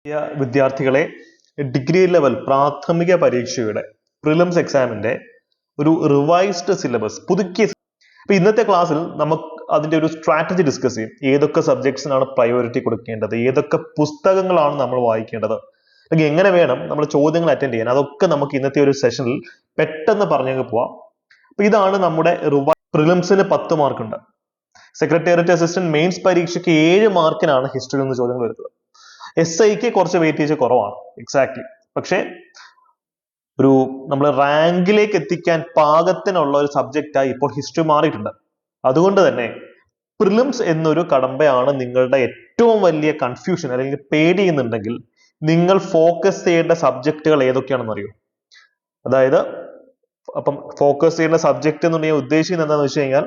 വിദ്യാർത്ഥികളെ degree level പ്രാഥമിക പരീക്ഷയുടെ പ്രിലിംസ് എക്സാമിന്റെ ഒരു റിവൈസ്ഡ് സിലബസ് പുതുക്കിയ. അപ്പൊ ഇന്നത്തെ ക്ലാസ്സിൽ നമുക്ക് അതിന്റെ ഒരു സ്ട്രാറ്റജി ഡിസ്കസ് ചെയ്യും. ഏതൊക്കെ സബ്ജക്ട്സിനാണ് പ്രയോറിറ്റി കൊടുക്കേണ്ടത്, ഏതൊക്കെ പുസ്തകങ്ങളാണ് നമ്മൾ വായിക്കേണ്ടത്, അല്ലെങ്കിൽ എങ്ങനെ വേണം നമ്മൾ ചോദ്യങ്ങൾ അറ്റൻഡ് ചെയ്യാൻ, അതൊക്കെ നമുക്ക് ഇന്നത്തെ ഒരു സെഷനിൽ പെട്ടെന്ന് പറഞ്ഞു പോവാം. അപ്പൊ ഇതാണ് നമ്മുടെ പ്രിലിംസിന് 10 മാർക്കുണ്ട്. സെക്രട്ടേറിയറ്റ് അസിസ്റ്റന്റ് മെയിൻസ് പരീക്ഷയ്ക്ക് 7 മാർക്കിനാണ് ഹിസ്റ്ററിയിൽ നിന്ന് ചോദ്യങ്ങൾ വരുന്നത്. SIക്ക് കുറച്ച് വെയിറ്റേജ് കുറവാണ്, എക്സാക്ട്ലി. പക്ഷേ ഒരു നമ്മൾ റാങ്കിലേക്ക് എത്തിക്കാൻ പാകത്തിനുള്ള ഒരു സബ്ജക്റ്റായി ഇപ്പോൾ ഹിസ്റ്ററി മാറിയിട്ടുണ്ട്. അതുകൊണ്ട് തന്നെ പ്രിലിംസ് എന്നൊരു കടമ്പയാണ് നിങ്ങളുടെ ഏറ്റവും വലിയ കൺഫ്യൂഷൻ അല്ലെങ്കിൽ പേടി എന്നുണ്ടെങ്കിൽ നിങ്ങൾ ഫോക്കസ് ചെയ്യേണ്ട സബ്ജക്റ്റുകൾ ഏതൊക്കെയാണെന്ന് അറിയോ? അതായത് അപ്പം ഫോക്കസ് ചെയ്യേണ്ട സബ്ജക്റ്റ് എന്ന് ഞാൻ ഉദ്ദേശിക്കുന്നത് എന്താണെന്ന് വെച്ച് കഴിഞ്ഞാൽ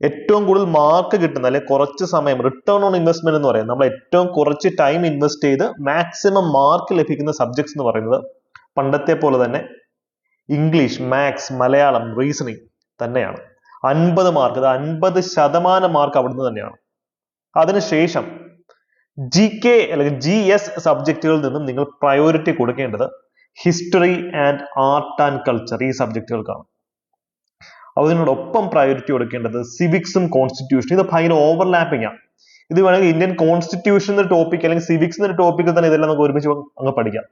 ഏറ്റവും കൂടുതൽ മാർക്ക് കിട്ടുന്ന അല്ലെങ്കിൽ കുറച്ച് സമയം റിട്ടേൺ ഓൺ ഇൻവെസ്റ്റ്മെന്റ് എന്ന് പറയുന്നത്, നമ്മൾ ഏറ്റവും കുറച്ച് ടൈം ഇൻവെസ്റ്റ് ചെയ്ത് മാക്സിമം മാർക്ക് ലഭിക്കുന്ന സബ്ജക്ട്സ് എന്ന് പറയുന്നത് പണ്ടത്തെ പോലെ തന്നെ ഇംഗ്ലീഷ്, മാത്സ്, മലയാളം, റീസണിങ് തന്നെയാണ്. 50 മാർക്ക്, അത് 50% മാർക്ക് അവിടുന്ന് തന്നെയാണ്. അതിനുശേഷം GK അല്ലെങ്കിൽ GS സബ്ജക്റ്റുകളിൽ നിന്നും നിങ്ങൾ പ്രയോറിറ്റി കൊടുക്കേണ്ടത് history and art and culture ഈ സബ്ജക്റ്റുകൾക്കാണ്. അതിനോടൊപ്പം പ്രയോറിറ്റി കൊടുക്കേണ്ടത് സിവിക്സും കോൺസ്റ്റിറ്റ്യൂഷനും. ഇത് ഭയങ്കര ഓവർലാപ്പിംഗ് ആണ്. ഇത് വേണമെങ്കിൽ ഇന്ത്യൻ കോൺസ്റ്റിറ്റ്യൂഷൻ എന്ന ടോപ്പിക് അല്ലെങ്കിൽ സിവിക്സ് എന്ന ടോപ്പിക്കിൽ തന്നെ ഇതെല്ലാം നമുക്ക് ഒരുമിച്ച് അങ്ങ് പഠിക്കാം.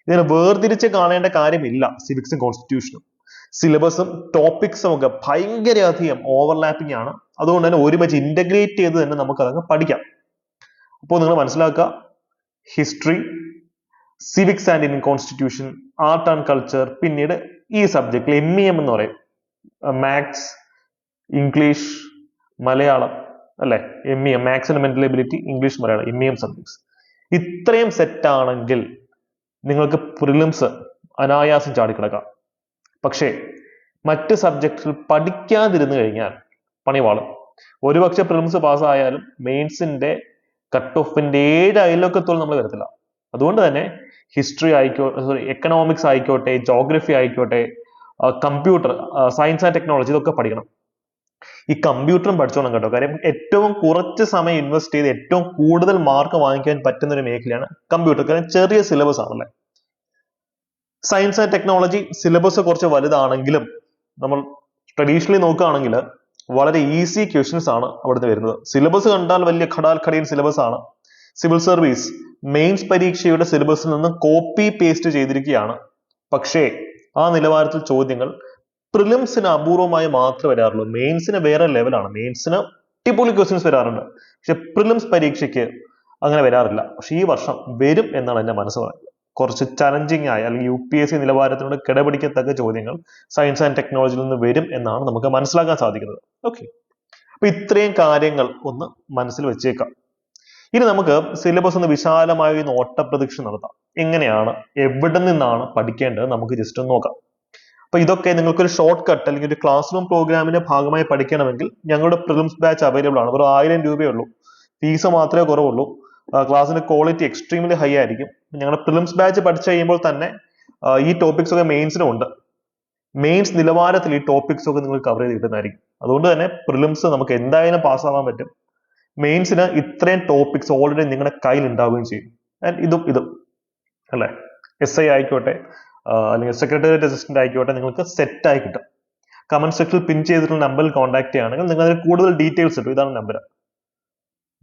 ഇതിനെ വേർതിരിച്ച് കാണേണ്ട കാര്യമില്ല. സിവിക്സും കോൺസ്റ്റിറ്റ്യൂഷനും സിലബസും ടോപ്പിക്സും ഒക്കെ ഭയങ്കര അധികം ഓവർലാപ്പിംഗ് ആണ്. അതുകൊണ്ട് തന്നെ ഒരുമിച്ച് ഇന്റഗ്രേറ്റ് ചെയ്ത് തന്നെ നമുക്ക് അതങ്ങ് പഠിക്കാം. അപ്പോൾ നിങ്ങൾ മനസ്സിലാക്കുക, history, civics and Indian constitution, art and culture, പിന്നീട് ഈ സബ്ജക്റ്റിൽ MEM എന്ന് പറയും, മാത്സ്, ഇംഗ്ലീഷ്, മലയാളം, അല്ലെ? MEM, maths and mental ability, English, Malayalam, MEM subjects. ഇത്രയും സെറ്റ് ആണെങ്കിൽ നിങ്ങൾക്ക് പ്രിലിംസ് അനായാസം ചാടിക്കിടക്കാം. പക്ഷേ മറ്റ് സബ്ജക്റ്റിൽ പഠിക്കാതിരുന്നു കഴിഞ്ഞാൽ പണിവാളും. ഒരുപക്ഷെ പ്രിലിംസ് പാസ്സായാലും മെയിൻസിന്റെ കട്ട് ഓഫിന്റെ 7 അയലൊക്കത്തോളം നമ്മൾ വരത്തില്ല. അതുകൊണ്ട് തന്നെ ഹിസ്റ്ററി ആയിക്കോട്ടെ, എക്കണോമിക്സ് ആയിക്കോട്ടെ, ജോഗ്രഫി ആയിക്കോട്ടെ, കമ്പ്യൂട്ടർ സയൻസ് ആൻഡ് ടെക്നോളജി, ഇതൊക്കെ പഠിക്കണം. ഈ കമ്പ്യൂട്ടറും പഠിച്ചോണം കേട്ടോ. കാര്യം ഏറ്റവും കുറച്ച് സമയം ഇൻവെസ്റ്റ് ചെയ്ത് ഏറ്റവും കൂടുതൽ മാർക്ക് വാങ്ങിക്കാൻ പറ്റുന്ന ഒരു മേഖലയാണ് കമ്പ്യൂട്ടർ. കാര്യം ചെറിയ സിലബസ് ആണല്ലേ. സയൻസ് ആൻഡ് ടെക്നോളജി സിലബസ് കുറച്ച് വലുതാണെങ്കിലും നമ്മൾ ട്രഡീഷണലി നോക്കുകയാണെങ്കിൽ വളരെ ഈസി ക്വസ്റ്റ്യൻസ് ആണ് അവിടുന്ന് വരുന്നത്. സിലബസ് കണ്ടാൽ വലിയ ഖടാൽ സിലബസ് ആണ്. സിവിൽ സർവീസ് മെയിൻസ് പരീക്ഷയുടെ സിലബസിൽ നിന്ന് കോപ്പി പേസ്റ്റ് ചെയ്തിരിക്കുകയാണ്. പക്ഷേ ആ നിലവാരത്തിൽ ചോദ്യങ്ങൾ പ്രിലിംസിന് അപൂർവമായി മാത്രമേ വരാറുള്ളൂ. മെയിൻസിന് വേറെ ലെവലാണ്. മെയിൻസിന് അടിപൊളി ക്വസ്റ്റ്യൻസ് വരാറുണ്ട്. പക്ഷെ പ്രിലിംസ് പരീക്ഷയ്ക്ക് അങ്ങനെ വരാറില്ല. പക്ഷെ ഈ വർഷം വരും എന്നാണ് എന്റെ മനസ്സ് പറയുന്നത്. കുറച്ച് ചലഞ്ചിങ് ആയ അല്ലെങ്കിൽ UPSC നിലവാരത്തിനോട് കിടപിടിക്കത്തക്ക ചോദ്യങ്ങൾ സയൻസ് ആൻഡ് ടെക്നോളജിയിൽ നിന്ന് വരും എന്നാണ് നമുക്ക് മനസ്സിലാക്കാൻ സാധിക്കുന്നത്. ഓക്കെ, അപ്പൊ ഇത്രയും കാര്യങ്ങൾ ഒന്ന് മനസ്സിൽ വെച്ചേക്കാം. ഇനി നമുക്ക് സിലബസ് ഒന്ന് വിശാലമായി ഓട്ടപ്രദക്ഷിണ നടത്താം. എങ്ങനെയാണ്, എവിടെ നിന്നാണ് പഠിക്കേണ്ടത് നമുക്ക് ജസ്റ്റ് ഒന്ന് നോക്കാം. അപ്പൊ ഇതൊക്കെ നിങ്ങൾക്കൊരു ഷോർട്ട് കട്ട് അല്ലെങ്കിൽ ഒരു ക്ലാസ് റൂം പ്രോഗ്രാമിന്റെ ഭാഗമായി പഠിക്കണമെങ്കിൽ ഞങ്ങളുടെ പ്രിലിംസ് ബാച്ച് അവൈലബിൾ ആണ്. ഒരു 1000 രൂപയേ ഉള്ളൂ. ഫീസ് മാത്രമേ കുറവുള്ളൂ. ക്ലാസ്സിന്റെ ക്വാളിറ്റി എക്സ്ട്രീംലി ഹൈ ആയിരിക്കും. ഞങ്ങളുടെ പ്രിലിംസ് ബാച്ച് പഠിച്ചു കഴിയുമ്പോൾ തന്നെ ഈ ടോപ്പിക്സ് ഒക്കെ മെയിൻസിനും ഉണ്ട്. മെയിൻസ് നിലവാരത്തിൽ ഈ ടോപ്പിക്സ് ഒക്കെ നിങ്ങൾ കവർ ചെയ്ത് കിട്ടുന്നതായിരിക്കും. അതുകൊണ്ട് തന്നെ പ്രിലിംസ് നമുക്ക് എന്തായാലും പാസ്സാവാൻ പറ്റും. മെയിൻസിന് ഇത്രയും ടോപ്പിക്സ് ഓൾറെഡി നിങ്ങളുടെ കയ്യിൽ ഉണ്ടാവുകയും ചെയ്യും. ആൻഡ് ഇതും അല്ലെ, SI ആയിക്കോട്ടെ അല്ലെങ്കിൽ സെക്രട്ടേറിയറ്റ് അസിസ്റ്റന്റ് ആയിക്കോട്ടെ, നിങ്ങൾക്ക് സെറ്റ് ആയി കിട്ടും. കമന്റ് സെക്ഷനിൽ പിൻ ചെയ്തിട്ടുള്ള നമ്പറിൽ കോൺടാക്ട് ചെയ്യുകയാണെങ്കിൽ നിങ്ങൾ അതിൽ കൂടുതൽ ഡീറ്റെയിൽസ് കിട്ടും. ഇതാണ് നമ്പർ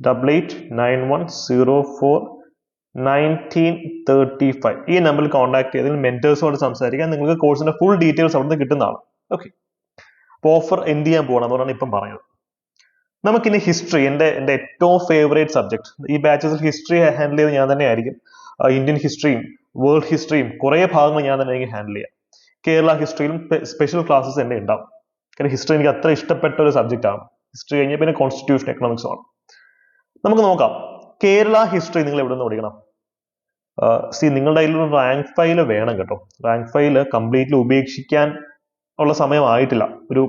8891041935. ഈ നമ്പറിൽ കോൺടാക്ട് ചെയ്തതിൽ മെന്റേഴ്സോട് സംസാരിക്കാൻ നിങ്ങൾക്ക് കോഴ്സിന്റെ ഫുൾ ഡീറ്റെയിൽസ് അവിടുന്ന് കിട്ടുന്നതാണ്. ഓക്കെ, അപ്പോൾ ഓഫർ എന്ത് ചെയ്യാൻ പോകണം അതുകൊണ്ടാണ് ഇപ്പം പറയുന്നത്. നമുക്കിനി ഹിസ്റ്ററി, എൻ്റെ ഏറ്റവും ഫേവറേറ്റ് സബ്ജക്ട്. ഈ ബാച്ചസിൽ ഹിസ്റ്ററി ഹാൻഡിൽ ചെയ്ത് ഞാൻ തന്നെ ആയിരിക്കും. ഇന്ത്യൻ ഹിസ്റ്ററിയും വേൾഡ് ഹിസ്റ്ററിയും കുറെ ഭാഗങ്ങൾ ഞാൻ തന്നെ എനിക്ക് ഹാൻഡിൽ ചെയ്യാം. കേരള ഹിസ്റ്ററിയിലും സ്പെഷ്യൽ ക്ലാസ്സസ് തന്നെ ഉണ്ടാവും. കാരണം ഹിസ്റ്ററി എനിക്ക് അത്ര ഇഷ്ടപ്പെട്ട ഒരു സബ്ജക്റ്റ് ആണ്. ഹിസ്റ്ററി കഴിഞ്ഞാൽ പിന്നെ കോൺസ്റ്റിറ്റ്യൂഷൻ, എക്കണോമിക്സ് ആണ്. നമുക്ക് നോക്കാം. കേരള ഹിസ്റ്ററി നിങ്ങൾ എവിടെ നിന്ന് പഠിക്കണം? നിങ്ങളുടെ കയ്യിലൊരു റാങ്ക് ഫയൽ വേണം കേട്ടോ. റാങ്ക് ഫയൽ കംപ്ലീറ്റ്ലി ഉപേക്ഷിക്കാൻ ഉള്ള സമയമായിട്ടില്ല. ഒരു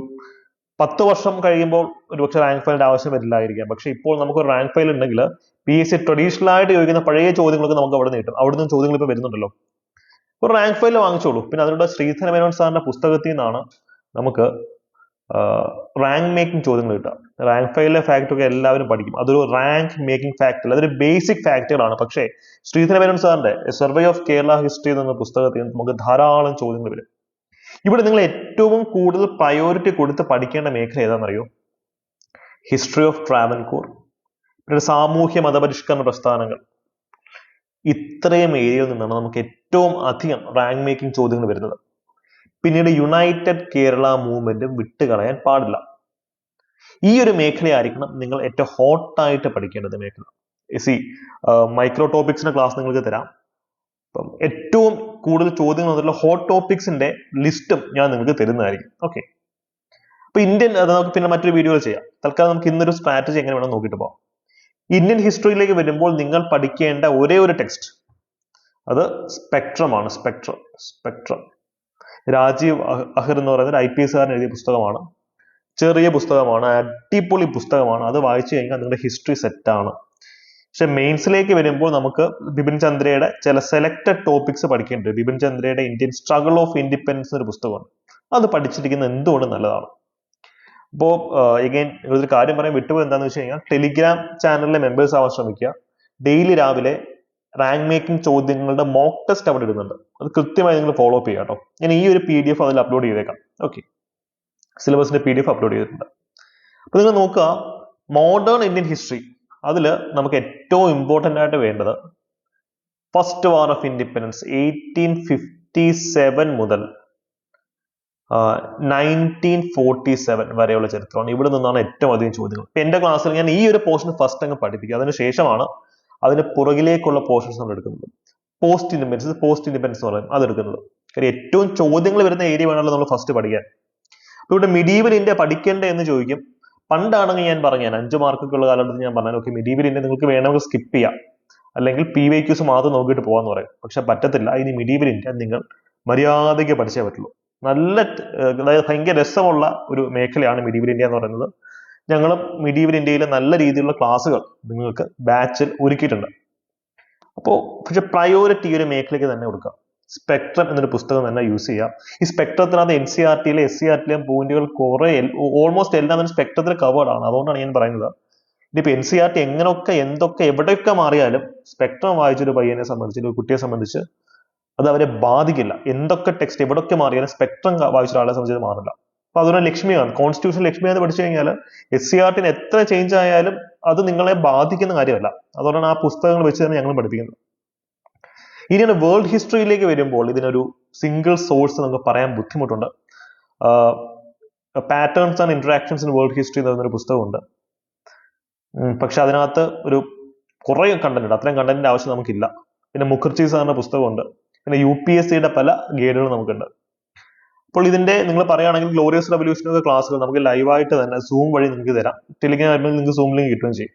10 വർഷം കഴിയുമ്പോൾ ഒരുപക്ഷെ റാങ്ക് ഫയലിന്റെ ആവശ്യം വരില്ലായിരിക്കാം. പക്ഷെ ഇപ്പോൾ നമുക്ക് ഒരു റാങ്ക് ഫയൽ ഉണ്ടെങ്കിൽ PSC ട്രഡീഷണൽ ആയിട്ട് ചോദിക്കുന്ന പഴയ ചോദ്യങ്ങളൊക്കെ നമുക്ക് അവിടെ നിന്ന് കിട്ടും. അവിടെ നിന്ന് ചോദ്യങ്ങൾ ഇപ്പൊ വരുന്നുണ്ടല്ലോ. ഒരു റാങ്ക് ഫയൽ വാങ്ങിച്ചോളൂ. പിന്നെ അതിലൂടെ ശ്രീധര മേനോൻ സാറിന്റെ പുസ്തകത്തിൽ നിന്നാണ് നമുക്ക് റാങ്ക് മേക്കിംഗ് ചോദ്യങ്ങൾ കിട്ടുക. റാങ്ക് ഫയലിലെ ഫാക്ടർ ഒക്കെ എല്ലാവരും പഠിക്കും. അതൊരു റാങ്ക് മേക്കിംഗ് ഫാക്ടർ, അതൊരു ബേസിക് ഫാക്ടറുകളാണ്. പക്ഷേ ശ്രീധര മേനോൻ സാറിന്റെ സർവേ ഓഫ് കേരള ഹിസ്റ്ററി എന്ന പുസ്തകത്തിൽ നമുക്ക് ധാരാളം ചോദ്യങ്ങൾ വരും. ഇവിടെ നിങ്ങൾ ഏറ്റവും കൂടുതൽ പ്രയോറിറ്റി കൊടുത്ത് പഠിക്കേണ്ട മേഖല ഏതാണെന്നറിയോ? ഹിസ്റ്ററി ഓഫ് ട്രാവൻകൂർ, പിന്നെ സാമൂഹ്യ മതപരിഷ്കരണ പ്രസ്ഥാനങ്ങൾ. ഇത്രയും ഏരിയയിൽ നിന്നാണ് നമുക്ക് ഏറ്റവും അധികം റാങ്ക് മേക്കിംഗ് ചോദ്യങ്ങൾ വരുന്നത്. പിന്നീട് യുണൈറ്റഡ് കേരള മൂവ്മെന്റും വിട്ടുകളയാൻ പാടില്ല. ഈ ഒരു മേഖലയായിരിക്കണം നിങ്ങൾ ഏറ്റവും ഹോട്ടായിട്ട് പഠിക്കേണ്ടത് മേഖല. മൈക്രോ ടോപ്പിക്സിന്റെ ക്ലാസ് നിങ്ങൾക്ക് തരാം. അപ്പം ഏറ്റവും കൂടുതൽ ചോദ്യങ്ങൾ വന്നിട്ടുള്ള ഹോട്ട് ടോപ്പിക്സിന്റെ ലിസ്റ്റും ഞാൻ നിങ്ങൾക്ക് തരുന്നതായിരിക്കും. ഓക്കെ, അപ്പൊ അത് നമുക്ക് പിന്നെ മറ്റൊരു വീഡിയോയിൽ ചെയ്യാം. തൽക്കാലം നമുക്ക് ഇന്നൊരു സ്ട്രാറ്റജി എങ്ങനെ വേണം നോക്കിയിട്ട് പോകാം. ഇന്ത്യൻ ഹിസ്റ്ററിയിലേക്ക് വരുമ്പോൾ നിങ്ങൾ പഠിക്കേണ്ട ഒരേ ഒരു ടെക്സ്റ്റ് അത് സ്പെക്ട്രമാണ്. സ്പെക്ട്രം രാജീവ് അഹിർ എന്ന് പറയുന്ന ഒരു IPS കാരൻ എഴുതിയ പുസ്തകമാണ്. ചെറിയ പുസ്തകമാണ്, അടിപൊളി പുസ്തകമാണ്. അത് വായിച്ചു കഴിഞ്ഞാൽ നിങ്ങളുടെ ഹിസ്റ്ററി സെറ്റാണ്. പക്ഷെ മെയിൻസിലേക്ക് വരുമ്പോൾ നമുക്ക് ബിപിൻ ചന്ദ്രയുടെ ചില സെലക്ടഡ് ടോപ്പിക്സ് പഠിക്കേണ്ടത്. ബിപിൻ ചന്ദ്രയുടെ ഇന്ത്യൻ സ്ട്രഗിൾ ഓഫ് ഇൻഡിപെൻഡൻസ് ഒരു പുസ്തകമാണ്. അത് പഠിച്ചിരിക്കുന്നത് എന്തുകൊണ്ട് നല്ലതാണ്. അപ്പോൾ എഗെയിൻ ഒരു കാര്യം പറയാൻ വിട്ടുപോയി എന്താണെന്ന് വെച്ച് കഴിഞ്ഞാൽ ടെലിഗ്രാം ചാനലിലെ മെമ്പേഴ്സ് ആവാൻ ശ്രമിക്കുക. ഡെയിലി രാവിലെ റാങ്ക് മേക്കിംഗ് ചോദ്യങ്ങളുടെ മോക്ക് ടെസ്റ്റ് അവിടെ ഇടുന്നുണ്ട്. അത് കൃത്യമായി നിങ്ങൾ ഫോളോ അപ്പ് ചെയ്യുക കേട്ടോ. ഞാൻ ഈ ഒരു PDF അതിൽ അപ്ലോഡ് ചെയ്തേക്കാം. ഓക്കെ, സിലബസിന്റെ PDF അപ്ലോഡ് ചെയ്തിട്ടുണ്ട്. അപ്പൊ നിങ്ങൾ നോക്കുക, മോഡേൺ ഇന്ത്യൻ ഹിസ്റ്ററി അതിൽ നമുക്ക് ഏറ്റവും ഇമ്പോർട്ടൻ്റ് ആയിട്ട് വേണ്ടത് ഫസ്റ്റ് വാർ ഓഫ് ഇൻഡിപെൻഡൻസ് 1857 മുതൽ 1947 വരെയുള്ള ചരിത്രമാണ്. ഇവിടെ നിന്നാണ് ഏറ്റവും അധികം ചോദ്യങ്ങൾ. ഇപ്പൊ എന്റെ ക്ലാസ്സിൽ ഞാൻ ഈ ഒരു പോർഷൻ ഫസ്റ്റ് അങ്ങ് പഠിപ്പിക്കുക. അതിനുശേഷമാണ് അതിന് പുറകിലേക്കുള്ള പോർഷൻസ് നമ്മൾ എടുക്കുന്നത്. പോസ്റ്റ് ഇൻഡിപെൻഡൻസ് എന്ന് പറയും അതെടുക്കുന്നത്. കാര്യം ഏറ്റവും ചോദ്യങ്ങൾ വരുന്ന ഏരിയ വേണമല്ലോ നമ്മൾ ഫസ്റ്റ് പഠിക്കാൻ. അപ്പൊ ഇവിടെ മിഡീവൽ ഇന്ത്യ പഠിക്കേണ്ട എന്ന് ചോദിക്കും. പണ്ടാണെങ്കിൽ ഞാൻ പറഞ്ഞു 5 മാർക്കൊക്കെയുള്ള കാലഘട്ടത്തിൽ ഞാൻ പറഞ്ഞാൽ ഓക്കെ മിഡീവൽ ഇന്ത്യ നിങ്ങൾക്ക് വേണമെങ്കിൽ സ്കിപ്പ് ചെയ്യാം, അല്ലെങ്കിൽ PYQs മാത്രം നോക്കിയിട്ട് പോകാന്ന് പറയും. പക്ഷെ പറ്റത്തില്ല. ഇനി മിഡീവൽ ഇന്ത്യ നിങ്ങൾ മര്യാദയ്ക്ക് പഠിച്ചേ പറ്റുള്ളൂ. നല്ല അതായത് ഭയങ്കര രസമുള്ള ഒരു മേഖലയാണ് മിഡീവൽ ഇന്ത്യ എന്ന് പറയുന്നത്. ഞങ്ങളും മിഡീവൽ ഇന്ത്യയിലെ നല്ല രീതിയിലുള്ള ക്ലാസ്സുകൾ നിങ്ങൾക്ക് ബാച്ചിൽ ഒരുക്കിയിട്ടുണ്ട്. അപ്പോൾ പക്ഷെ പ്രയോറിറ്റി ഈ ഒരു മേഖലയ്ക്ക് തന്നെ കൊടുക്കാം. സ്പെക്ട്രം എന്നൊരു പുസ്തകം തന്നെ യൂസ് ചെയ്യാം. ഈ സ്പെക്ട്രത്തിനകത്ത് NCERT-യിലെ SCERT-യിലെയും പോയിന്റുകൾ കുറെ ഓൾമോസ്റ്റ് എല്ലാം തന്നെ സ്പെക്ട്രത്തിൽ കവേർഡ് ആണ്. അതുകൊണ്ടാണ് ഞാൻ പറയുന്നത്. ഇനിയിപ്പോ NCERT എങ്ങനെയൊക്കെ എന്തൊക്കെ എവിടെയൊക്കെ മാറിയാലും സ്പെക്ട്രം വായിച്ചൊരു പയ്യനെ സംബന്ധിച്ച്, ഒരു കുട്ടിയെ സംബന്ധിച്ച് അത് അവരെ ബാധിക്കില്ല. എന്തൊക്കെ ടെക്സ്റ്റ് എവിടെയൊക്കെ മാറിയാലും സ്പെക്ട്രം വായിച്ച ഒരാളെ സംബന്ധിച്ച് മാറില്ല. അപ്പൊ അതൊരു ലക്ഷ്മിയാണ്. കോൺസ്റ്റിറ്റ്യൂഷൻ ലക്ഷ്മിയാണ് പഠിച്ചു കഴിഞ്ഞാൽ SCERT-ന് എത്ര ചേഞ്ച് ആയാലും അത് നിങ്ങളെ ബാധിക്കുന്ന കാര്യമല്ല. അതുകൊണ്ടാണ് ആ പുസ്തകങ്ങൾ വെച്ച് തന്നെ ഞങ്ങൾ പഠിപ്പിക്കുന്നത്. ഇനിയാണ് വേൾഡ് ഹിസ്റ്ററിയിലേക്ക് വരുമ്പോൾ ഇതിനൊരു സിംഗിൾ സോഴ്സ് നമുക്ക് പറയാൻ ബുദ്ധിമുട്ടുണ്ട്. Patterns and interactions in world history എന്ന് പറയുന്നൊരു പുസ്തകമുണ്ട്. പക്ഷെ അതിനകത്ത് ഒരു കുറേ കണ്ടന്റ് ഉണ്ട്. അത്രയും കണ്ടന്റിന്റെ ആവശ്യം നമുക്കില്ല. പിന്നെ മുഖർജി സാറിന്റെ പുസ്തകമുണ്ട്. പിന്നെ UPSC-യുടെ പല ഗൈഡുകൾ നമുക്കുണ്ട്. അപ്പോൾ ഇതിന്റെ നിങ്ങൾ പറയുകയാണെങ്കിൽ ഗ്ലോറിയസ് റെവല്യൂഷനൊക്കെ ക്ലാസ്സുകൾ നമുക്ക് ലൈവായിട്ട് തന്നെ സൂം വഴി നിങ്ങൾക്ക് തരാം. ടെലിഗ്രാം നിങ്ങൾക്ക് സൂം ലിങ്ക് കിട്ടുകയും ചെയ്യും.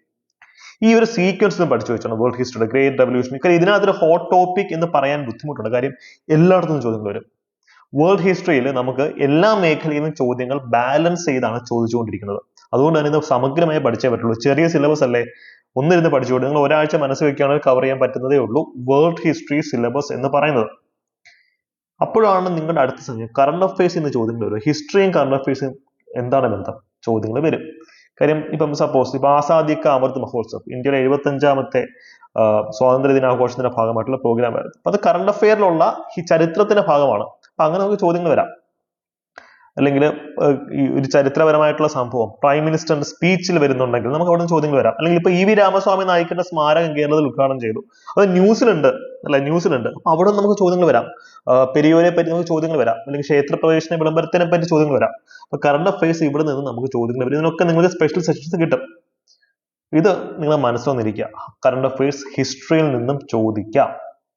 ഈ ഒരു സീക്വൻസ് പഠിച്ചു വെച്ചാണ് വേൾഡ് ഹിസ്റ്ററിയുടെ ഗ്രേറ്റ് റെവല്യൂഷൻ. കാര്യം ഇതിനകത്തൊരു ഹോട്ട് ടോപ്പിക് എന്ന് പറയാൻ ബുദ്ധിമുട്ടുണ്ട്. കാര്യം എല്ലായിടത്തും ചോദ്യങ്ങൾ വരും. വേൾഡ് ഹിസ്റ്ററിയിൽ നമുക്ക് എല്ലാ മേഖലയിൽ നിന്നും ചോദ്യങ്ങൾ ബാലൻസ് ചെയ്താണ് ചോദിച്ചുകൊണ്ടിരിക്കുന്നത്. അതുകൊണ്ട് തന്നെ ഇത് സമഗ്രമായി പഠിച്ചേ പറ്റുള്ളൂ. ചെറിയ സിലബസ് അല്ലേ, ഒന്നിരുന്ന് പഠിച്ചുകൊണ്ട് നിങ്ങൾ ഒരാഴ്ച മനസ്സ് വെക്കുകയാണെങ്കിൽ കവർ ചെയ്യാൻ പറ്റുന്നതേ ഉള്ളൂ വേൾഡ് ഹിസ്റ്ററി സിലബസ് എന്ന് പറയുന്നത്. അപ്പോഴാണ് നിങ്ങളുടെ അടുത്ത സമയം കറണ്ട് അഫയേഴ്സ് എന്ന ചോദ്യങ്ങൾ വരും. ഹിസ്റ്ററിയും കറണ്ട് അഫയേഴ്സും എന്താണ് ബന്ധം? ചോദ്യങ്ങൾ വരും. കാര്യം ഇപ്പം സപ്പോസ് ഇപ്പൊ ആസാദി കാ അമൃത് മഹോത്സവ് ഇന്ത്യയിലെ 75ാമത്തെ സ്വാതന്ത്ര്യ ദിനാഘോഷത്തിന്റെ ഭാഗമായിട്ടുള്ള പ്രോഗ്രാം ആയിരുന്നു. അപ്പൊ അത് കറണ്ട് അഫെയറിലുള്ള ഈ ചരിത്രത്തിന്റെ ഭാഗമാണ്. അപ്പൊ അങ്ങനെ നമുക്ക് ചോദ്യങ്ങൾ വരാം. അല്ലെങ്കിൽ ഈ ഒരു ചരിത്രപരമായിട്ടുള്ള സംഭവം പ്രൈം മിനിസ്റ്ററിന്റെ സ്പീച്ചിൽ വരുന്നുണ്ടെങ്കിൽ നമുക്ക് അവിടെ നിന്ന് ചോദ്യങ്ങൾ വരാം. അല്ലെങ്കിൽ ഇപ്പൊ EV രാമസ്വാമി നായിക്കിന്റെ സ്മാരകം കേരളത്തിൽ ഉദ്ഘാടനം ചെയ്തു, അത് ന്യൂസിലുണ്ട്. അപ്പൊ അവിടെ നമുക്ക് ചോദ്യങ്ങൾ വരാം. പെരിയോരെ പറ്റി നമുക്ക് ചോദ്യങ്ങൾ വരാം. അല്ലെങ്കിൽ ക്ഷേത്രപ്രവേശന വിളംബരത്തിനെ പറ്റി ചോദ്യങ്ങൾ വരാം. അപ്പൊ കറണ്ട് അഫയേഴ്സ് ഇവിടെ നിന്ന് നമുക്ക് ചോദ്യങ്ങൾ വരും. ഇതിനൊക്കെ നിങ്ങൾക്ക് സ്പെഷ്യൽ സെഷൻസ് കിട്ടും. ഇത് നിങ്ങളെ മനസ്സിലൊന്നിരിക്കുക. കറണ്ട് അഫയേഴ്സ് ഹിസ്റ്ററിയിൽ നിന്നും ചോദിക്കാം.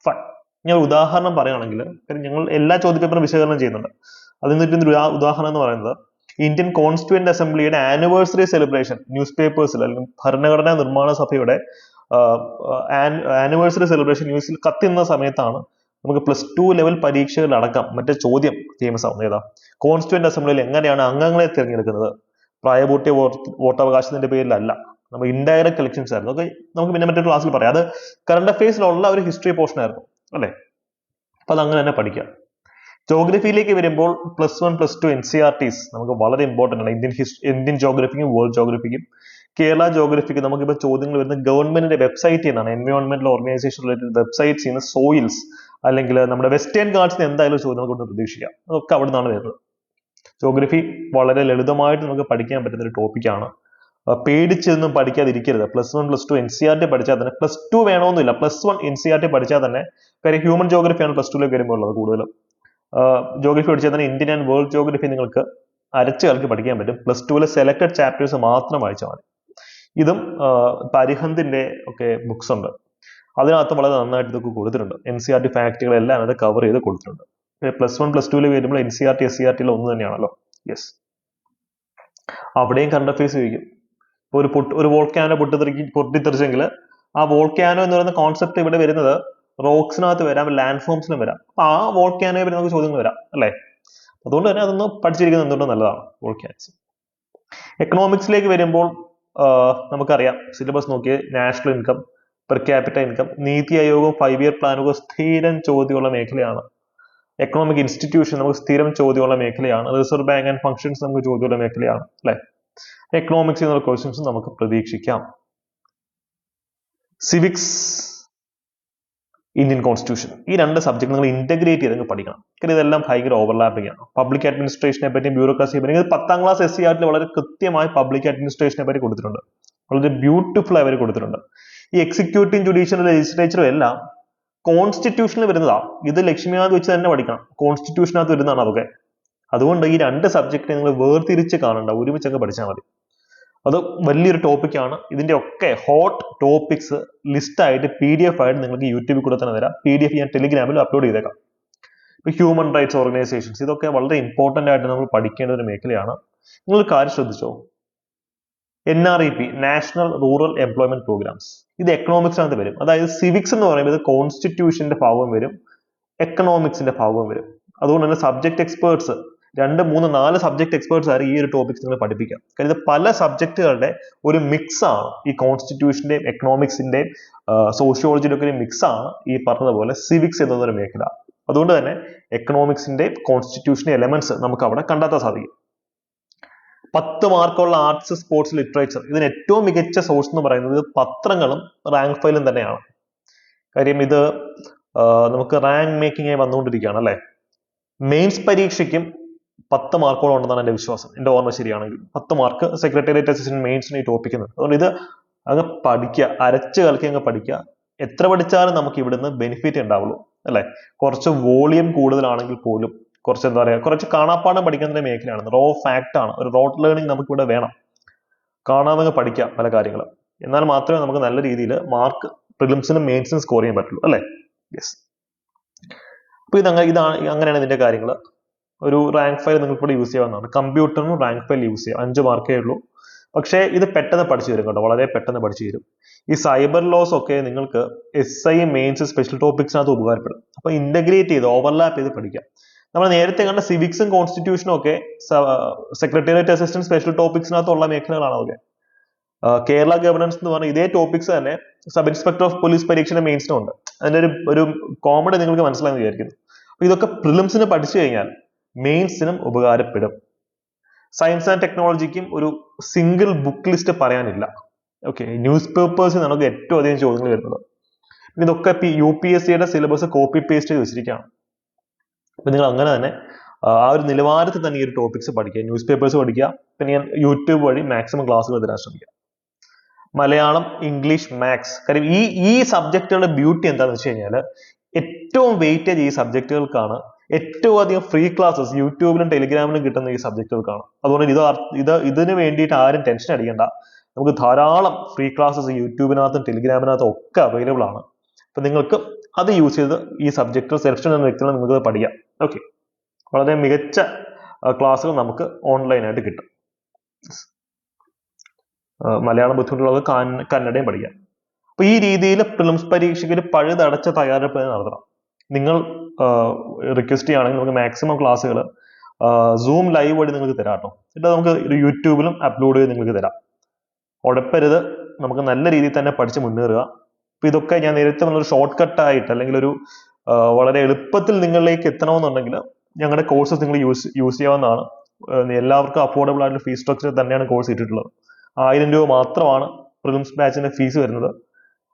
ഫൈൻ. ഞാൻ ഉദാഹരണം പറയുകയാണെങ്കിൽ ഞങ്ങൾ എല്ലാ ചോദ്യപേപ്പറും വിശകലനം ചെയ്യുന്നുണ്ട്. അതിന്റെ ഒരു ഉദാഹരണം എന്ന് പറയുന്നത് ഇന്ത്യൻ കോൺസ്റ്റിറ്റ്യൂവന്റ് അസംബ്ലിയുടെ ആനിവേഴ്സറി സെലിബ്രേഷൻ ന്യൂസ് പേപ്പേഴ്സിൽ, അല്ലെങ്കിൽ ഭരണഘടനാ നിർമ്മാണ സഭയുടെ ആനിവേഴ്സറി സെലിബ്രേഷൻ ന്യൂസിൽ കത്തുന്ന സമയത്താണ് നമുക്ക് +2 ലെവൽ പരീക്ഷകളിലടക്കം മറ്റേ ചോദ്യം ഫേമസ് ആവുന്നത്. ഏതാ? കോൺസ്റ്റിറ്റ്യൂവന്റ് അസംബ്ലിയിൽ എങ്ങനെയാണ് അംഗങ്ങളെ തിരഞ്ഞെടുക്കുന്നത്? പ്രായപൂർത്തിയ വോട്ടവകാശത്തിന്റെ പേരിലല്ല, നമ്മൾ ഇൻഡയറക്റ്റ് ഇലക്ഷൻസ് ആയിരുന്നു. അതൊക്കെ നമുക്ക് പിന്നെ മറ്റൊരു ക്ലാസ്സിൽ പറയാം. അത് കറണ്ട് അഫയേഴ്സിലുള്ള ഒരു ഹിസ്റ്ററി പോർഷൻ ആയിരുന്നു അല്ലെ. അപ്പൊ അത് അങ്ങനെ തന്നെ പഠിക്കാം. ജോഗ്രഫിയിലേക്ക് വരുമ്പോൾ +1 +2 NCERTs നമുക്ക് വളരെ ഇമ്പോർട്ടൻ്റ് ആണ്. ഇന്ത്യൻ ജോഗ്രഫിക്കും വേൾഡ് ജോഗ്രഫിക്കും. കേരള ജോഗ്രഫിക്ക് നമുക്കിപ്പോൾ ചോദ്യങ്ങൾ വരുന്നത് ഗവൺമെന്റിന്റെ വെബ്സൈറ്റിൽ നിന്നാണ്, എൻവയോൺമെന്റൽ ഓർഗനൈസേഷൻ റിലേറ്റഡ് വെബ്സൈറ്റ്സിൽ നിന്ന്, സോയിൽസ് അല്ലെങ്കിൽ നമ്മുടെ വെസ്റ്റേൺ ഗാർഡ്സിന് എന്തായാലും ചോദ്യങ്ങൾ കൊണ്ട് പ്രതീക്ഷിക്കാം. അതൊക്കെ അവിടെ നിന്നാണ് വരുന്നത്. ജോഗ്രഫി വളരെ ലളിതമായിട്ട് നമുക്ക് പഠിക്കാൻ പറ്റുന്ന ഒരു ടോപ്പിക്കാണ്. പേടിച്ചൊന്നും പഠിക്കാതിരിക്കരുത്. +1 +2 NCERT പഠിച്ചാൽ തന്നെ, +2 വേണമെന്നില്ല, +1 NCERT പഠിച്ചാൽ തന്നെ. കാര്യം ഹ്യൂമൻ ജോഗ്രഫിയാണ് +2ലേക്ക് വരുമ്പോൾ ഉള്ളത് കൂടുതലും. ജോഗ്രഫി പഠിച്ചാൽ തന്നെ ഇന്ത്യൻ ആൻഡ് വേൾഡ് ജോഗ്രഫി നിങ്ങൾക്ക് അരച്ചു കലക്കി പഠിക്കാൻ പറ്റും. +2 സെലക്ടഡ് ചാപ്റ്റേഴ്സ് മാത്രം വായിച്ചാൽ മതി. ഇതും പരിഹന്തിന്റെ ഒക്കെ ബുക്സ് ഉണ്ട്, അതിനകത്ത് വളരെ നന്നായിട്ട് ഇതൊക്കെ കൊടുത്തിട്ടുണ്ട്. NCERT ഫാക്ടുകളെല്ലാം അത് കവർ ചെയ്ത് കൊടുത്തിട്ടുണ്ട്. +1 +2 വരുമ്പോൾ NCERT SCERT ഒന്ന് തന്നെയാണല്ലോ. യെസ്, അവിടെയും കറണ്ട് അഫയേഴ്സ് ചോദിക്കും. ഒരു വോൾക്കാനോ പൊട്ടിത്തെറിച്ചെങ്കിൽ ആ വോൾക്കാനോ എന്ന് പറയുന്ന കോൺസെപ്റ്റ് ഇവിടെ വരുന്നത് റോക്സിനകത്ത് വരാം, ലാൻഡ് ഫോംസിലും വരാം. അപ്പൊ ആ വോൾക്കാനോയെ പറ്റി നമുക്ക് ചോദ്യങ്ങൾ വരാം അല്ലെ. അതുകൊണ്ട് തന്നെ അതൊന്ന് പഠിച്ചിരിക്കുന്നത് എന്തുകൊണ്ടും നല്ലതാണ് വോൾക്കാനോസ്. എക്കണോമിക്സിലേക്ക് വരുമ്പോൾ നമുക്കറിയാം, സിലബസ് നോക്കിയ national income, per capita income, Niti ആയോഗവും 5 ഇയർ പ്ലാനൊക്കെ സ്ഥിരം ചോദ്യമുള്ള മേഖലയാണ്. എക്കണോമിക് ഇൻസ്റ്റിറ്റ്യൂഷൻ നമുക്ക് സ്ഥിരം ചോദ്യമുള്ള മേഖലയാണ്. റിസർവ് ബാങ്ക് ആൻഡ് ഫംഗ്ഷൻസ് നമുക്ക് ചോദ്യമുള്ള മേഖലയാണ് അല്ലെ. എക്കണോമിക്സ് എന്നുള്ള ക്വസ്റ്റ്യൻസ് നമുക്ക് പ്രതീക്ഷിക്കാം. സിവിക്സ്, ഇന്ത്യൻ കോൺസ്റ്റിറ്റ്യൂഷൻ, ഈ 2 സബ്ജക്ട് നിങ്ങൾ ഇന്റഗ്രേറ്റ് ചെയ്ത് പഠിക്കണം. കാരണം ഇതെല്ലാം ഭയങ്കര ഓവർലാപ്പിംഗ് ആണ്. പബ്ലിക് അഡ്മിനിസ്ട്രേഷനെ പറ്റി, ബ്യൂറോക്രസിയെ പറ്റി 10ാം ക്ലാസ് SCERT വളരെ കൃത്യമായി പബ്ലിക് അഡ്മിനിസ്ട്രേഷനെ പറ്റി കൊടുത്തിട്ടുണ്ട്. വളരെ ബ്യൂട്ടിഫുൾ ആയി അവർ കൊടുത്തിട്ടുണ്ട്. ഈ എക്സിക്യൂട്ടീവ്, ജുഡീഷ്യൽ, ലെജിസ്ലേച്ചറും എല്ലാം കോൺസ്റ്റിറ്റ്യൂഷനിൽ വരുന്നതാണ്. ഇത് ലക്ഷ്മികാന്ത് വെച്ച് തന്നെ പഠിക്കണം, കോൺസ്റ്റിറ്റ്യൂഷനകത്ത് വരുന്നതാണ് അതൊക്കെ. അതുകൊണ്ട് ഈ 2 സബ്ജക്റ്റ് നിങ്ങൾ വേർതിരിച്ച് കാണണ്ട, ഒരുമിച്ചൊക്കെ പഠിച്ചാൽ മതി. അത് വലിയൊരു ടോപ്പിക്കാണ്. ഇതിന്റെ ഒക്കെ ഹോട്ട് ടോപ്പിക്സ് ലിസ്റ്റ് ആയിട്ട് PDF ആയിട്ട് നിങ്ങൾക്ക് യൂട്യൂബിൽ കൂടെ തന്നെ തരാം. PDF ഞാൻ ടെലിഗ്രാമിൽ അപ്ലോഡ് ചെയ്തേക്കാം. ഇപ്പൊ ഹ്യൂമൻ റൈറ്റ്സ് ഓർഗനൈസേഷൻസ്, ഇതൊക്കെ വളരെ ഇമ്പോർട്ടന്റ് ആയിട്ട് നമ്മൾ പഠിക്കേണ്ട ഒരു മേഖലയാണ്. നിങ്ങൾ കാര്യം ശ്രദ്ധിച്ചോ, NREP, national rural employment programmes, ഇത് എക്കണോമിക്സിനകത്ത് വരും. അതായത് സിവിക്സ് എന്ന് പറയുമ്പോൾ ഇത് കോൺസ്റ്റിറ്റ്യൂഷന്റെ ഭാഗം വരും, എക്കണോമിക്സിന്റെ ഭാഗവും വരും. അതുകൊണ്ട് തന്നെ സബ്ജക്ട് എക്സ്പേർട്സ് 2, 3, 4 സബ്ജക്ട് എക്സ്പേർട്സ് ആയി ഈ ഒരു ടോപ്പിക്സ് നിങ്ങൾ പഠിപ്പിക്കാം. കാരണം ഇത് പല സബ്ജക്റ്റുകളുടെ ഒരു മിക്സ് ആണ്. ഈ കോൺസ്റ്റിറ്റ്യൂഷന്റെയും എക്കണോമിക്സിന്റെയും സോഷ്യോളജിയുടെ ഒക്കെ ഒരു മിക്സ് ആണ് ഈ പറഞ്ഞതുപോലെ സിവിക്സ് എന്നൊരു മേഖല. അതുകൊണ്ട് തന്നെ എക്കണോമിക്സിന്റെ കോൺസ്റ്റിറ്റ്യൂഷന്റെ എലമെന്റ്സ് നമുക്ക് അവിടെ കണ്ടെത്താൻ സാധിക്കും. 10 മാർക്കുള്ള ആർട്സ്, സ്പോർട്സ്, ലിറ്ററേച്ചർ, ഇതിന് ഏറ്റവും മികച്ച സോഴ്സ് എന്ന് പറയുന്നത് പത്രങ്ങളും റാങ്ക് ഫയലും തന്നെയാണ്. കാര്യം ഇത് നമുക്ക് റാങ്ക് മേക്കിംഗ് ആയി വന്നുകൊണ്ടിരിക്കുകയാണ് അല്ലെ. മെയിൻസ് പരീക്ഷയ്ക്കും 10 മാർക്കോളം ഉണ്ടെന്നാണ് എന്റെ വിശ്വാസം, എന്റെ ഓർമ്മ ശരിയാണെങ്കിൽ. 10 മാർക്ക് സെക്രട്ടേറിയറ്റ് അസിസ്റ്റന്റ് മെയിൻസിന് ഈ ടോപ്പിക്കുന്നത്. അതുകൊണ്ട് ഇത് അങ്ങ് പഠിക്കുക, അരച്ച് കലക്കി അങ്ങ് പഠിക്കുക. എത്ര പഠിച്ചാലും നമുക്ക് ഇവിടുന്ന് ബെനിഫിറ്റ് ഉണ്ടാവുള്ളൂ അല്ലെ. കുറച്ച് വോളിയം കൂടുതലാണെങ്കിൽ പോലും കുറച്ച് എന്താ പറയുക, കുറച്ച് കാണാപ്പാടം പഠിക്കുന്ന മേഖലയാണ്. റോ ഫാക്ട് ആണ്, ഒരു റോട്ട് ലേണിംഗ് നമുക്ക് ഇവിടെ വേണം. കാണാതെ പഠിക്കാം പല കാര്യങ്ങളും, എന്നാൽ മാത്രമേ നമുക്ക് നല്ല രീതിയിൽ മാർക്ക് പ്രിലിംസിനും മെയിൻസിനും സ്കോർ ചെയ്യാൻ പറ്റുള്ളൂ അല്ലെ. യെസ്, അപ്പൊ അങ്ങനെയാണ് ഇതിന്റെ കാര്യങ്ങൾ. ഒരു റാങ്ക് ഫയൽ നിങ്ങൾക്ക് ഇവിടെ യൂസ് ചെയ്യാവുന്നതാണ്. കമ്പ്യൂട്ടറിനും റാങ്ക് ഫയൽ യൂസ് ചെയ്യാം. 5 മാർക്കേ ഉള്ളൂ. പക്ഷേ ഇത് പെട്ടെന്ന് പഠിച്ചു തരും കേട്ടോ, വളരെ പെട്ടെന്ന് പഠിച്ചു തരും. ഈ സൈബർ ലോസ് ഒക്കെ നിങ്ങൾക്ക് SI, മെയിൻസ്, സ്പെഷ്യൽ ടോപ്പിക്സിനകത്ത് ഉപകാരപ്പെടും. അപ്പൊ ഇന്റഗ്രേറ്റ് ചെയ്ത് ഓവർലാപ്പ് ചെയ്ത് പഠിക്കാം. നമ്മൾ നേരത്തെ കണ്ട സിവിക്സും കോൺസ്റ്റിറ്റ്യൂഷനും ഒക്കെ സെക്രട്ടേറിയറ്റ് അസിസ്റ്റന്റ് സ്പെഷ്യൽ ടോപ്പിക്സിനകത്തുള്ള മേഖലകളാണ് അതൊക്കെ. കേരള ഗവർണൻസ് എന്ന് പറഞ്ഞ ഇതേ ടോപ്പിക്സ് തന്നെ സബ് ഇൻസ്പെക്ടർ ഓഫ് പോലീസ് പരീക്ഷയുടെ മെയിൻസിനും ഉണ്ട്. അതിന്റെ ഒരു കോമഡി നിങ്ങൾക്ക് മനസ്സിലായെന്ന് വിചാരിക്കുന്നു. ഇതൊക്കെ പ്രിലിംസിന് പഠിച്ചു കഴിഞ്ഞാൽ മെയിൻസിനും ഉപകാരപ്പെടും. സയൻസ് ആൻഡ് ടെക്നോളജിക്കും ഒരു സിംഗിൾ ബുക്ക് ലിസ്റ്റ് പറയാനില്ല. ഓക്കെ, ന്യൂസ് പേപ്പേഴ്സിൽ നമുക്ക് ഏറ്റവും അധികം ചോദ്യങ്ങൾ വരുന്നത്. ഇതൊക്കെ UPSCയുടെ സിലബസ് കോപ്പി പേസ്റ്റ് ചെയ്ത് വെച്ചിരിക്കുകയാണ്. അപ്പൊ നിങ്ങൾ അങ്ങനെ തന്നെ ആ ഒരു നിലവാരത്തിൽ തന്നെ ഈ ഒരു ടോപ്പിക്സ് പഠിക്കുക, ന്യൂസ് പേപ്പേഴ്സ് പഠിക്കുക. പിന്നെ ഞാൻ യൂട്യൂബ് വഴി മാക്സിമം ക്ലാസ്സുകൾ തരാൻ ശ്രമിക്കുക. Malayalam, English, maths. കാര്യം ഈ സബ്ജക്റ്റുകളുടെ ബ്യൂട്ടി എന്താണെന്ന് വെച്ച് കഴിഞ്ഞാൽ ഏറ്റവും വെയിറ്റേജ് ഈ സബ്ജക്റ്റുകൾക്കാണ്. ഏറ്റവും അധികം ഫ്രീ ക്ലാസ്സസ് യൂട്യൂബിലും ടെലിഗ്രാമിലും കിട്ടുന്ന ഈ സബ്ജക്റ്റുകൾക്കാണ്. അതുകൊണ്ട് ഇതിന് വേണ്ടിയിട്ട് ആരും ടെൻഷൻ അടിക്കേണ്ട. നമുക്ക് ധാരാളം ഫ്രീ ക്ലാസ്സസ് യൂട്യൂബിനകത്തും ടെലിഗ്രാമിനകത്തും ഒക്കെ അവൈലബിൾ ആണ്. അപ്പൊ നിങ്ങൾക്ക് അത് യൂസ് ചെയ്ത് ഈ സബ്ജക്റ്റുകൾ സെലക്ഷൻ എന്ന വ്യക്തികളെ നിങ്ങൾക്ക് പഠിക്കാം. ഓക്കെ, വളരെ മികച്ച ക്ലാസ്സുകൾ നമുക്ക് ഓൺലൈനായിട്ട് കിട്ടും. മലയാളം ബുദ്ധിമുട്ടുള്ളവർക്ക് കന്നഡയും പഠിക്കാം. അപ്പൊ ഈ രീതിയിൽ പ്രിലിംസ് പരീക്ഷയ്ക്ക് ഒരു പഴുതടച്ച തയ്യാറെടുപ്പ് നടത്തണം. നിങ്ങൾ റിക്വസ്റ്റ് ചെയ്യുകയാണെങ്കിൽ നമുക്ക് മാക്സിമം ക്ലാസ്സുകൾ സൂം ലൈവ് വഴി നിങ്ങൾക്ക് തരാം കേട്ടോ. എന്നിട്ട് നമുക്ക് യൂട്യൂബിലും അപ്ലോഡ് ചെയ്ത് നിങ്ങൾക്ക് തരാം. ഉഴപ്പരുത്, നമുക്ക് നല്ല രീതിയിൽ തന്നെ പഠിച്ച് മുന്നേറുക. അപ്പൊ ഇതൊക്കെ ഞാൻ നേരത്തെ വന്നൊരു ഷോർട്ട് കട്ട് ആയിട്ട് അല്ലെങ്കിൽ ഒരു വളരെ എളുപ്പത്തിൽ നിങ്ങളിലേക്ക് എത്തണമെന്നുണ്ടെങ്കിൽ ഞങ്ങളുടെ കോഴ്സസ് നിങ്ങൾ യൂസ് ചെയ്യാവുന്നതാണ്. എല്ലാവർക്കും അഫോർഡബിൾ ആയിട്ടുള്ള ഫീസ് സ്ട്രക്ചർ തന്നെയാണ് കോഴ്സ് ഇട്ടിട്ടുള്ളത്. 1000 രൂപ മാത്രമാണ് പ്രിലിംസ് ബാച്ചിന്റെ ഫീസ് വരുന്നത്.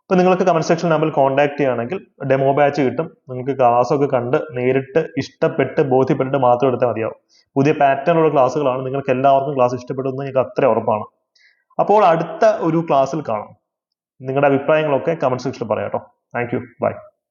അപ്പൊ നിങ്ങൾക്ക് കമന്റ് സെക്ഷൻ നമ്പറിൽ കോൺടാക്ട് ചെയ്യുകയാണെങ്കിൽ ഡെമോ ബാച്ച് കിട്ടും. നിങ്ങൾക്ക് ക്ലാസ് ഒക്കെ കണ്ട് നേരിട്ട് ഇഷ്ടപ്പെട്ട് ബോധ്യപ്പെട്ടിട്ട് മാത്രം എടുത്താൽ മതിയാവും. പുതിയ പാറ്റേണുള്ള ക്ലാസ്സുകളാണ്. നിങ്ങൾക്ക് എല്ലാവർക്കും ക്ലാസ് ഇഷ്ടപ്പെടുമെന്ന് എനിക്ക് അത്ര ഉറപ്പാണ്. അപ്പോൾ അടുത്ത ഒരു ക്ലാസ്സിൽ കാണാം. നിങ്ങളുടെ അഭിപ്രായങ്ങളൊക്കെ കമന്റ് സെക്ഷനിൽ പറയാം കേട്ടോ. Thank you. ബൈ.